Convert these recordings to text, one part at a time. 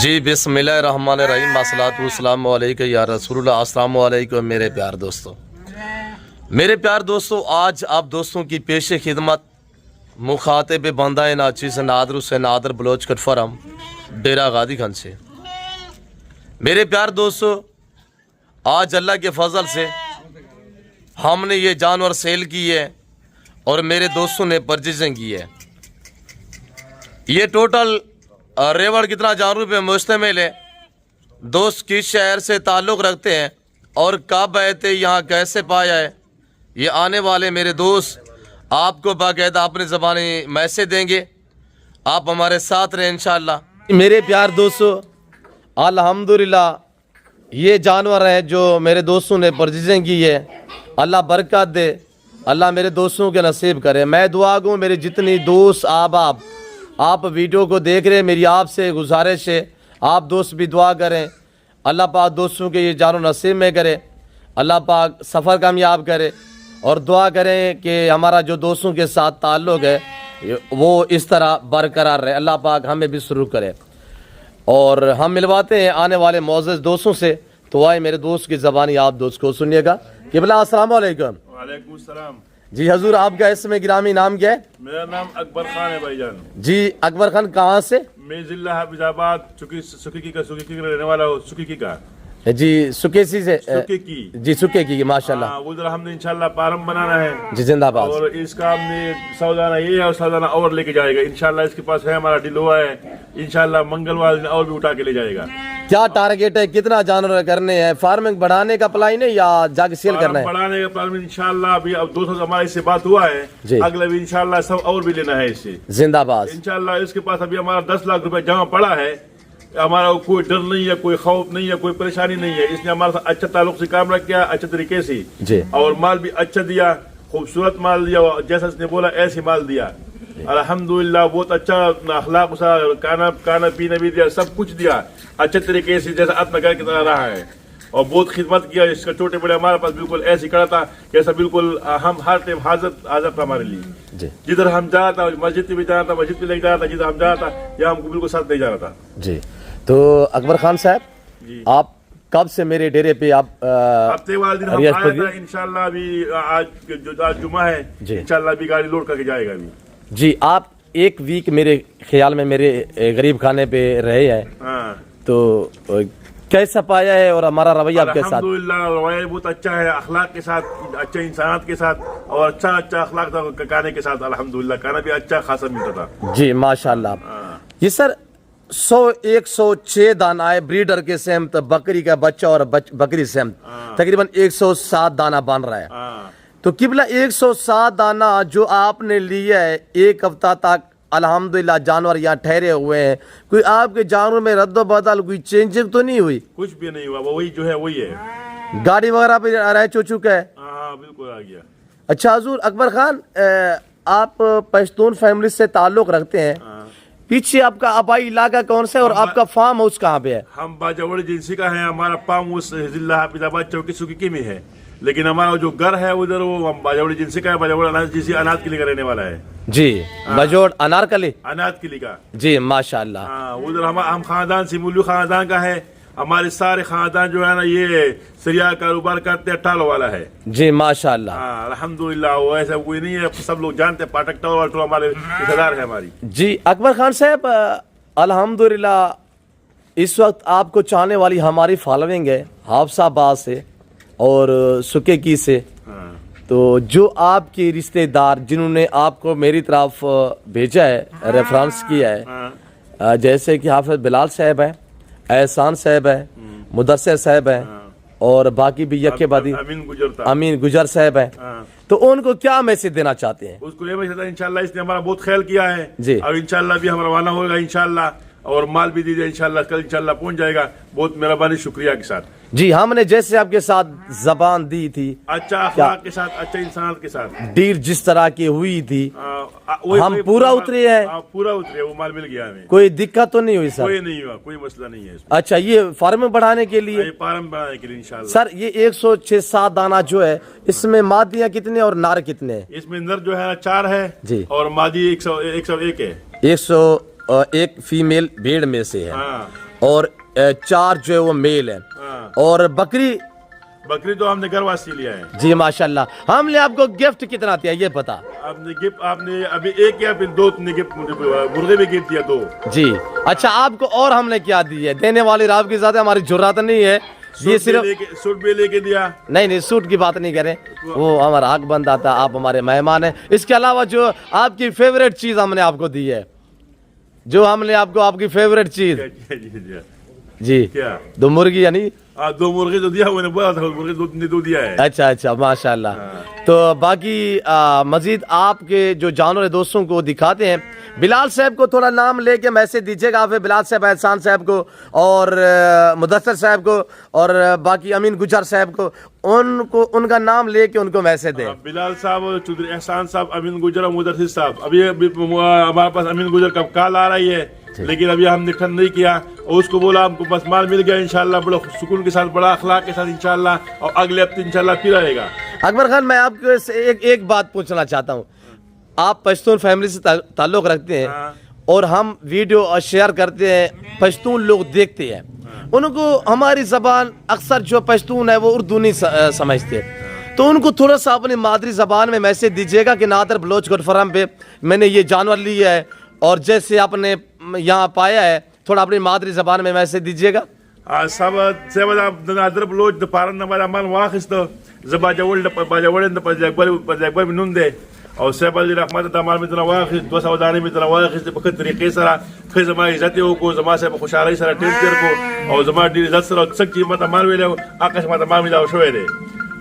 جی بسم اللہ الرحمن الرحیم، الصلاۃ والسلام علیکم یا رسول اللہ۔ السلام علیکم میرے پیار دوستو، آج آپ دوستوں کی پیش خدمت مخاطب بندہ ناچیز نادر حسین نادر بلوچ کٹ فرم ڈیرہ غازی خان سے۔ میرے پیار دوستو، آج اللہ کے فضل سے ہم نے یہ جانور سیل کی ہے اور میرے دوستوں نے پرچیزنگ کی ہے۔ یہ ٹوٹل ریوڑ کتنا جانوروں پہ مشتمل ہے۔ دوست کس شہر سے تعلق رکھتے ہیں اور کب آئے تھے، یہاں کیسے پایا ہے، یہ آنے والے میرے دوست آپ کو باقاعدہ اپنی زبانی میسج دیں گے۔ آپ ہمارے ساتھ رہیں انشاءاللہ۔ میرے پیار دوستو، الحمدللہ یہ جانور ہے جو میرے دوستوں نے پرچیزنگ کی ہے۔ اللہ برکت دے، اللہ میرے دوستوں کے نصیب کرے۔ میں دعا گوں میرے جتنی دوست احباب آپ ویڈیو کو دیکھ رہے ہیں، میری آپ سے گزارش ہے آپ دوست بھی دعا کریں، اللہ پاک دوستوں کے یہ جانور نصیب میں کرے، اللہ پاک سفر کامیاب کرے، اور دعا کریں کہ ہمارا جو دوستوں کے ساتھ تعلق ہے وہ اس طرح برقرار رہے، اللہ پاک ہمیں بھی سرور کرے۔ اور ہم ملواتے ہیں آنے والے معزز دوستوں سے، تو آئے میرے دوست کی زبانی آپ دوست کو سنیے گا۔ قبلہ السلام علیکم۔ وعلیکم السلام جی حضور، آپ کا اسم گرامی نام کیا ہے؟ میرا نام اکبر خان ہے بھائی جان۔ جی اکبر خان، کہاں سے؟ میں ضلع حافظ آباد سکیکی کا رہنے والا ہوں، سکیکی کا۔ جی سکیسی سے؟ سکیکی جی سکیکی کی، ماشاءاللہ۔ ادھر ہم نے انشاءاللہ پارم بنانا ہے جی زندہ باد۔ اور اس کا ہم نے سودانہ یہ ہے اور سودانہ اور لے کے جائے گا انشاءاللہ۔ اس کے پاس ہے ہمارا ڈلوا ہے، انشاءاللہ منگلوار دن اور بھی اٹھا کے لے جائے گا۔ کیا ٹارگیٹ ہے، کتنا جانور کرنے ہیں؟ فارمنگ بڑھانے کا پلان ہے یا جا کے سیل کرنا ہے؟ بڑھانے کا پلان انشاءاللہ ابھی اب 200 ہمارے سے بات ہوا ہے، جی اگلے بھی انشاءاللہ سب اور بھی لینا ہے اس سے زندہ باد انشاءاللہ۔ اس کے پاس ابھی ہمارا 10 لاکھ روپے جمع پڑا ہے، ہمارا کوئی ڈر نہیں ہے، کوئی خوف نہیں ہے، کوئی پریشانی نہیں ہے۔ اس نے ہمارے ساتھ اچھا تعلق سے کام رکھا، اچھے طریقے سے، جی، اور مال بھی اچھا دیا، خوبصورت مال دیا، جیسا اس نے بولا ایسے مال دیا الحمدللہ۔ بہت اچھا اخلاق، کھانا پینا بھی دیا، سب کچھ دیا اچھے طریقے سے، جیسا اپنا گھر کی طرح رہا ہے، اور بہت خدمت کیا۔ اس کا چھوٹے بڑے ہمارے پاس بالکل ایسے کھڑا تھا جیسا بالکل ہم ہر ٹائم حاضر تھا ہمارے لیے۔ جی جدھر ہم جانا تھا، مسجد میں بھی جانا تھا، مسجد میں لے جانا تھا، جدھر ہم جانا تھا یہاں ہم کو بالکل ساتھ نہیں جانا تھا۔ جی تو اکبر خان صاحب، جی آپ کب سے میرے ڈیرے پہ آپ ہفتے والے دن ہم آیا تھا انشاءاللہ۔ ابھی آج جمعہ ہے، انشاءاللہ ابھی گاڑی لوڈ کر کے جائے گا ابھی۔ جی آپ ایک ویک میرے خیال میں میرے غریب خانے پہ رہے ہیں، تو کیسا پایا ہے اور ہمارا رویہ آپ کے ساتھ؟ الحمدللہ رویہ بہت اچھا ہے، اخلاق کے ساتھ، اچھے انسانات کے ساتھ، اور اچھا اخلاق تھا کھانے کے ساتھ الحمدللہ۔ کھانا بھی اچھا خاصا ملتا تھا جی ماشاءاللہ۔ یہ سر 106 دانہ ہے بریڈر کے سمت، بکری کا بچہ اور بکری سمت تقریباً 107 دانہ بن رہا ہے۔ تو قبلہ 107 دانہ جو آپ نے لیا ہے ایک ہفتہ تک، الحمدللہ جانور یہاں ٹھہرے ہوئے ہیں، کوئی آپ کے جانور میں رد و بدل کوئی چینجنگ تو نہیں ہوئی؟ کچھ بھی نہیں ہوا، وہی جو ہے وہی ہے۔ گاڑی وغیرہ پہ رہ چکا ہے؟ ہاں بالکل آ گیا۔ اچھا حضور اکبر خان، آپ پشتون فیملی سے تعلق رکھتے ہیں، پیچھے آپ کا آبائی علاقہ کون سا ہے اور آپ کا فارم ہاؤس کہاں پہ ہے؟ ہم باجوڑ جنسی کا ہے، ہمارا فارم ہاؤس ضلع حافظ آباد چوکی سکیکی میں ہے، لیکن ہمارا جو گھر ہے ادھر وہ باجوڑ جنسی کا ہے، باجوڑ جنسی انات کلی کا رہنے والا ہے۔ جی بجوڑ انارکلی، انات کلی کا، جی ماشاءاللہ۔ ادھر ہم خاندان سے مولی خاندان کا ہے، ہمارے سارے خاندان جو ہے نا یہ سریا کاروبار کرتے ہیں، ٹالو والا ہے جی ماشاءاللہ۔ الحمدللہ وہ ایسا کوئی نہیں ہے، سب لوگ جانتے ہیں پاٹک ٹالو والا ہمارے رشتہ دار ہے ہماری۔ جی اکبر خان صاحب، الحمدللہ اس وقت آپ کو چاہنے والی ہماری فالوئنگ ہے حافظ آباد سے اور سکیکی سے، تو جو آپ کے رشتہ دار جنہوں نے آپ کو میری طرف بھیجا ہے، ریفرنس کیا ہے، جیسے کہ حافظ بلال صاحب ہیں، احسان صاحب ہیں، مدثر صاحب ہیں، اور باقی بھی یکے بادی امین گجر صاحب ہیں، تو ان کو کیا میسج دینا چاہتے ہیں؟ اس کو یہ میسج انشاءاللہ اس نے ہمارا بہت خیال کیا ہے جی، اور انشاءاللہ بھی ہم روانہ ہوگا انشاءاللہ، اور مال بھی دیجیے انشاءاللہ، کل انشاءاللہ پہنچ جائے گا۔ بہت مہربانی، شکریہ کے ساتھ۔ جی ہم نے جیسے آپ کے ساتھ زبان دی تھی، اچھا اخلاق کے ساتھ، اچھے انسانات کے ساتھ ڈیل جس طرح کی ہوئی تھی، ہم پورا اترے ہیں، پورا اترے، وہ مال مل گیا ہمیں، کوئی دقت تو نہیں ہوئی سر؟ کوئی نہیں ہوا، کوئی مسئلہ نہیں ہے اس میں۔ اچھا یہ فارم بڑھانے کے لیے، فارم بنانے کے لیے انشاءاللہ سر یہ 106 دانہ جو ہے اس میں مادیاں کتنے اور نار کتنے ہیں؟ اس میں نر جو ہے 4 ہے جی، اور مادی 101 ہے۔ 101 فیمیل بھیڑ میں سے ہے، اور 4 جو ہے وہ میل ہیں. اور بکری بکری تو ہم نے گھر واسطے لیا ہے. جی ماشاءاللہ. ہم نے آپ کو گفٹ کتنا دیا یہ پتا؟ آپ نے ابھی ایک کیا پھر 2 نے گفٹ مرغے بھی گفٹ دیا 2. جی اچھا. آپ کو اور ہم نے کیا دی ہے؟ دینے والی رات کی زیادہ ہماری جرات نہیں ہے. یہ صرف سوٹ بھی لے کے دیا. نہیں سوٹ کی بات نہیں کریں, وہ ہمارا حق بنتا تھا. آپ ہمارے مہمان ہیں. اس کے علاوہ جو آپ کی فیوریٹ چیز ہم نے آپ کو دی ہے, جو ہم نے آپ کو آپ کی فیوریٹ چیز جی کیا 2 مرغی یعنی 2 مرغے تو دیا. میں نے بولا تھا مرغے 2 دیا ہے. اچھا ماشاءاللہ. تو باقی مزید آپ کے جو جانور دوستوں کو دکھاتے ہیں. بلال صاحب کو تھوڑا نام لے کے میسج دیجیے گا. بلال صاحب, احسان صاحب کو, اور مدثر صاحب کو, اور باقی امین گجر صاحب کو ان کا نام لے کے ان کو میسج دیں. بلال صاحب, چودھری احسان صاحب, امین گجر اور مدثر صاحب. ابھی ہمارے پاس امین گجر کا کال آ رہی ہے, لیکن ابھی ہم نے ٹھن نہیں کیا. اور اس کو بولا ہم کو بس مال مل گیا انشاءاللہ, بڑا سکون کے ساتھ, بڑا اخلاق کے ساتھ انشاءاللہ. اور اگلے ہفتے انشاءاللہ پھر آئے گا. اکبر خان, میں آپ کو ایک بات پوچھنا چاہتا ہوں. آپ پشتون فیملی سے تعلق رکھتے ہیں اور ہم ویڈیو شیئر کرتے ہیں, پشتون لوگ دیکھتے ہیں, ان کو ہماری زبان اکثر جو پشتون ہے وہ اردو نہیں سمجھتے. تو ان کو تھوڑا سا اپنی مادری زبان میں میسج دیجیے گا کہ نادر بلوچ گوڈ فارم پہ میں نے یہ جانور لیا ہے, اور جیسے آپ نے یہاں پایا ہے, تھوڑا اپنی مادری زبان میں میسج دیجیے گا. نادر بلوچ پارن نمبر امان واخست زباجول باجولن پجاکبر نون دے. اور صاحب علی رحمت تمام میں تنا واخست 200 دانے میں تنا واخست بخت طریقے سرا خے زما عزت کو زما سے خوشحالی سرا ٹینچر کو اور زما دی عزت سرا سچ قیمت مال ویلے آکاش ما تمام دا شوے دے.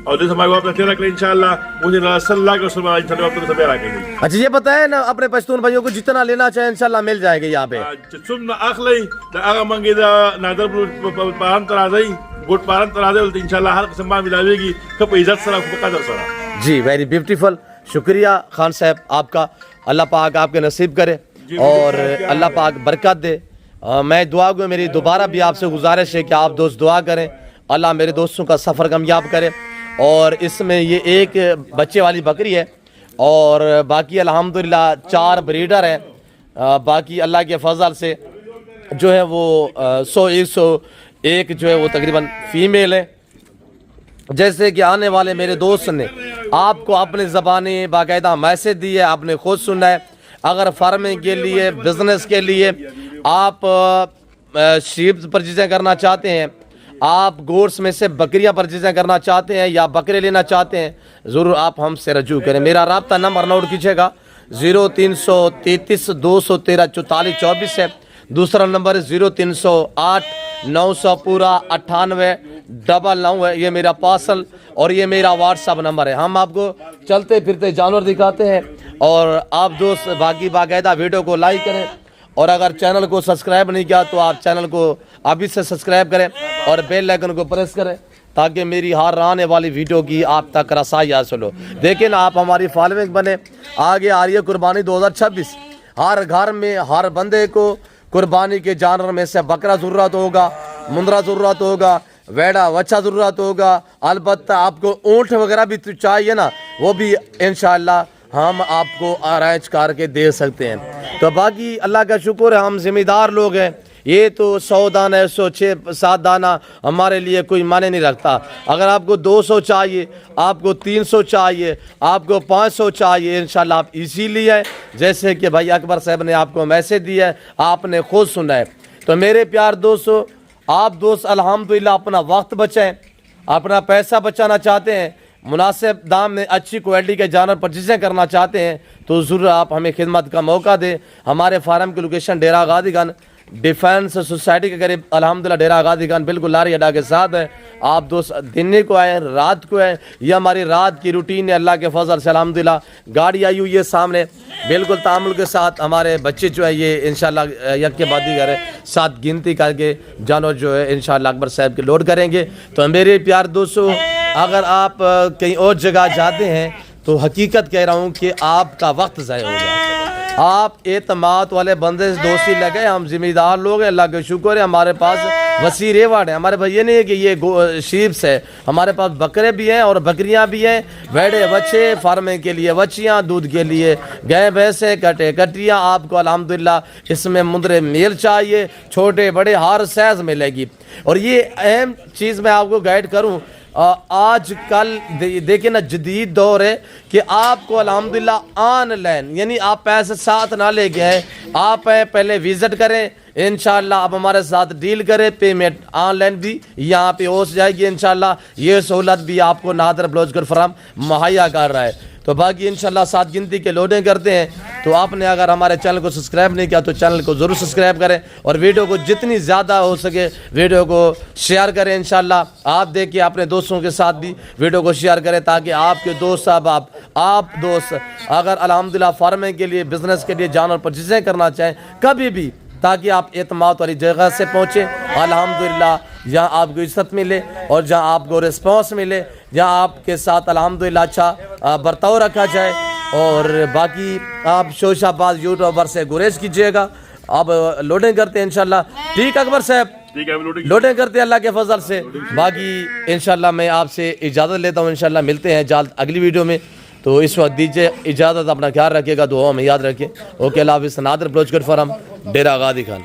اور جس ہمارے اپنا تیرا کہ انشاءاللہ مجھے صلی اللہ علیہ وسلم انشاءاللہ اپنے سے بیرا کریں. اچھا یہ بتائیں نا, اپنے پشتون بھائیوں کو جتنا لینا چاہے انشاءاللہ مل جائے گا یہاں پہ. سن اخلی دا اگا منگی دا نادر پارن ترازی گوٹ پارن ترازی انشاءاللہ ہر قسم ما ملاوے گی کپ عزت سرا کو قدر سرا. جی ویری بیوٹیفل. شکریہ خان صاحب آپ کا. اللہ پاک آپ کے نصیب کرے اور اللہ پاک برکت دے. میں دعا گو, میری دوبارہ بھی آپ سے گزارش ہے کہ آپ دوست دعا کریں, اللہ میرے دوستوں کا سفر کامیاب کرے. اور اس میں یہ ایک بچے والی بکری ہے اور باقی الحمدللہ 4 بریڈر ہیں. باقی اللہ کے فضل سے جو ہے وہ 100-101 جو ہے وہ تقریباً فیمیل ہے. جیسے کہ آنے والے میرے دوست نے آپ کو اپنی زبانی باقاعدہ میسج دی ہے, آپ نے خود سننا ہے. اگر فارمنگ کے لیے, بزنس کے لیے آپ شیپ پرچیزیں کرنا چاہتے ہیں, آپ گوٹس میں سے بکریاں پرچیزیں کرنا چاہتے ہیں یا بکرے لینا چاہتے ہیں, ضرور آپ ہم سے رجوع کریں. میرا رابطہ نمبر نوٹ کیجیے گا, 0333 213 44 24 ہے. دوسرا نمبر 0308 900 پورا 9899 ہے. یہ میرا پارسل اور یہ میرا واٹس ایپ نمبر ہے. ہم آپ کو چلتے پھرتے جانور دکھاتے ہیں اور آپ دوست باقی باقاعدہ ویڈیو کو لائک کریں, اور اگر چینل کو سبسکرائب نہیں کیا تو آپ چینل کو ابھی سے سبسکرائب کریں اور بیل آئیکن کو پریس کریں تاکہ میری ہر آنے والی ویڈیو کی آپ تک رسائی حاصل ہو. دیکھیں نا آپ ہماری فالوئنگ بنے. آگے آ رہی ہے قربانی 2026. ہر گھر میں ہر بندے کو قربانی کے جانور میں سے بکرا ضرورت ہوگا, مندرا ضرورت ہوگا, ویڑا وچا ضرورت ہوگا. البتہ آپ کو اونٹ وغیرہ بھی چاہیے نا, وہ بھی انشاءاللہ ہم آپ کو ارینج کر کے دے سکتے ہیں. تو باقی اللہ کا شکر ہے, ہم ذمہ دار لوگ ہیں. یہ تو 100 دانہ 106-7 دانہ ہمارے لیے کوئی معنی نہیں رکھتا. اگر آپ کو 200 چاہیے, آپ کو 300 چاہیے, آپ کو 500 چاہیے, انشاءاللہ آپ اسی لیے جیسے کہ بھائی اکبر صاحب نے آپ کو میسج دیا ہے, آپ نے خود سنا ہے. تو میرے پیار دوستو, آپ دوست الحمدللہ اپنا وقت بچائیں, اپنا پیسہ بچانا چاہتے ہیں, مناسب دام میں اچھی کوالٹی کے جانور پرچیزیں کرنا چاہتے ہیں تو ضرور آپ ہمیں خدمت کا موقع دیں. ہمارے فارم کی لوکیشن ڈیرہ غازی گن ڈیفینس سوسائٹی کے قریب الحمدللہ ڈیرہ غازی گن بالکل لاری اڈا کے ساتھ ہے. آپ دوست دن کو آئیں, رات کو آئیں, یہ ہماری رات کی روٹین ہے. اللہ کے فضل سے الحمدللہ گاڑی آئی ہوئی ہے سامنے, بالکل تعامل کے ساتھ ہمارے بچے جو ہے یہ انشاءاللہ یک کے بعد دیگر ہے 7 گنتی کر کے جانور جو ہے انشاءاللہ اکبر صاحب کے لوڈ کریں گے. تو میرے پیار دوستو, اگر آپ کہیں اور جگہ جاتے ہیں تو حقیقت کہہ رہا ہوں کہ آپ کا وقت ضائع ہوگا. آپ اعتماد والے بندے سے دوستی لگے. ہم ذمہ دار لوگ ہیں, اللہ کا شکر ہے ہمارے پاس وسیع ریواڑ ہے. ہمارے پاس یہ نہیں ہے کہ یہ شیپس ہے, ہمارے پاس بکرے بھی ہیں اور بکریاں بھی ہیں, بھیڑے بچے, فارمے کے لیے بچیاں, دودھ کے لیے گائے بھینسیں, کٹے کٹیاں. آپ کو الحمدللہ اس میں مندر میل چاہیے, چھوٹے بڑے ہر سائز ملے گی. اور یہ اہم چیز میں آپ کو گائیڈ کروں, آج کل دیکھیں نا جدید دور ہے کہ آپ کو الحمدللہ آن لائن, یعنی آپ پیسے ساتھ نہ لے کے ہیں, آپ پہلے وزٹ کریں انشاءاللہ, آپ ہمارے ساتھ ڈیل کریں, پیمنٹ آن لائن بھی یہاں پہ ہو جائے گی انشاءاللہ. یہ سہولت بھی آپ کو نادر بلوچ گھر فرم مہیا کر رہا ہے. تو باقی انشاءاللہ 7 گنتی کے لوڈیں کرتے ہیں. تو آپ نے اگر ہمارے چینل کو سبسکرائب نہیں کیا تو چینل کو ضرور سبسکرائب کریں, اور ویڈیو کو جتنی زیادہ ہو سکے ویڈیو کو شیئر کریں. انشاءاللہ آپ دیکھیں اپنے دوستوں کے ساتھ بھی ویڈیو کو شیئر کریں, تاکہ آپ کے دوست احباب, آپ دوست اگر الحمدللہ فارمنگ کے لیے, بزنس کے لیے جانور پرچیزیں کرنا چاہیں کبھی بھی, تاکہ آپ اعتماد والی جگہ سے پہنچیں الحمدللہ, جہاں آپ کو عزت ملے اور جہاں آپ کو رسپانس ملے, جہاں آپ کے ساتھ الحمدللہ اچھا برتاؤ رکھا جائے. اور باقی آپ شوشہ باز یوٹیوبر سے گریز کیجیے گا. آپ لوڈنگ کرتے ہیں انشاءاللہ. ٹھیک اکبر صاحب, لوڈنگ کرتے ہیں اللہ کے فضل سے. باقی انشاءاللہ میں آپ سے اجازت لیتا ہوں, انشاءاللہ ملتے ہیں جلد اگلی ویڈیو میں. تو اس وقت دیجیے اجازت, اپنا خیال رکھیے گا, دعاؤں میں یاد رکھیں. اوکے, اللہ حافظ. نادر بلوچ گھر فرم, ڈیرہ غازی خان.